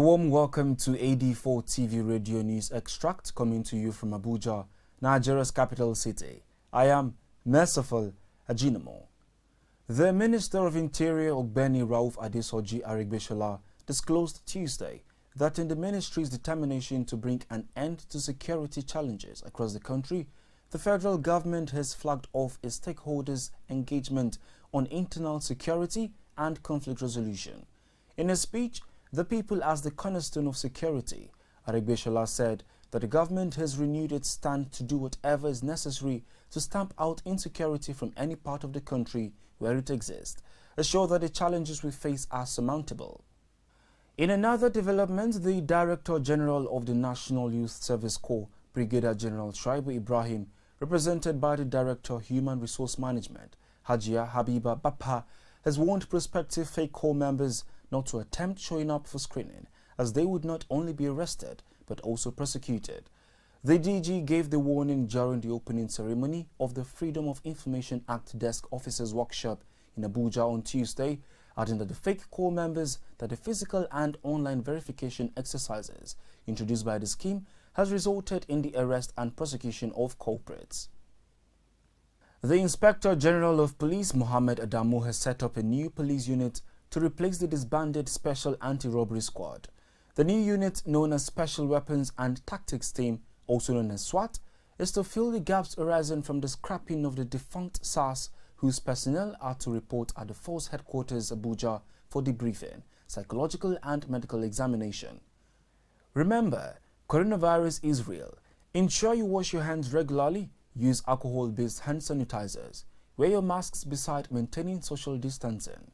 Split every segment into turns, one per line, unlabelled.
A warm welcome to AD4 TV Radio News Extract coming to you from Abuja, Nigeria's capital city. I am Merciful Ajinamo. The Minister of Interior Ogbeni Rauf Adesoji Arigbeshola disclosed Tuesday that in the ministry's determination to bring an end to security challenges across the country, the federal government has flagged off its stakeholders' engagement on internal security and conflict resolution. In a speech, "The people as the cornerstone of security," Arigbeshola said that the government has renewed its stand to do whatever is necessary to stamp out insecurity from any part of the country where it exists, assure that the challenges we face are surmountable. In another development, the Director General of the National Youth Service Corps, Brigadier General Shaibu Ibrahim, represented by the Director Human Resource Management, Hajia Habiba Bappa, has warned prospective fake corps members not to attempt showing up for screening, as they would not only be arrested but also prosecuted. The DG gave the warning during the opening ceremony of the Freedom of Information Act Desk Officers Workshop in Abuja on Tuesday, adding that the fake corps members that the physical and online verification exercises introduced by the scheme has resulted in the arrest and prosecution of culprits. The Inspector General of Police, Mohammed Adamu, has set up a new police unit to replace the disbanded Special Anti-Robbery Squad. The new unit, known as Special Weapons and Tactics Team, also known as Swat, is to fill the gaps arising from the scrapping of the defunct Sars, whose personnel are to report at the force headquarters Abuja for debriefing, psychological and medical examination. Remember, coronavirus is real. Ensure you wash your hands regularly, use alcohol-based hand sanitizers, wear your masks beside maintaining social distancing.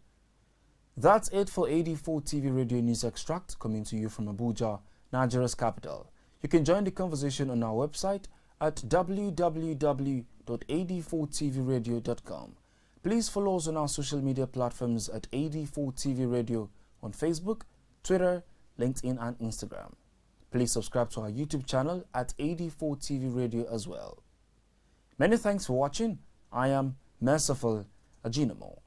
That's it for AD4 TV Radio News Extract coming to you from Abuja, Nigeria's capital. You can join the conversation on our website at www.ad4tvradio.com. Please follow us on our social media platforms at AD4 TV Radio on Facebook, Twitter, LinkedIn and Instagram. Please subscribe to our YouTube channel at AD4 TV Radio as well. Many thanks for watching. I am Merciful Ajinamo.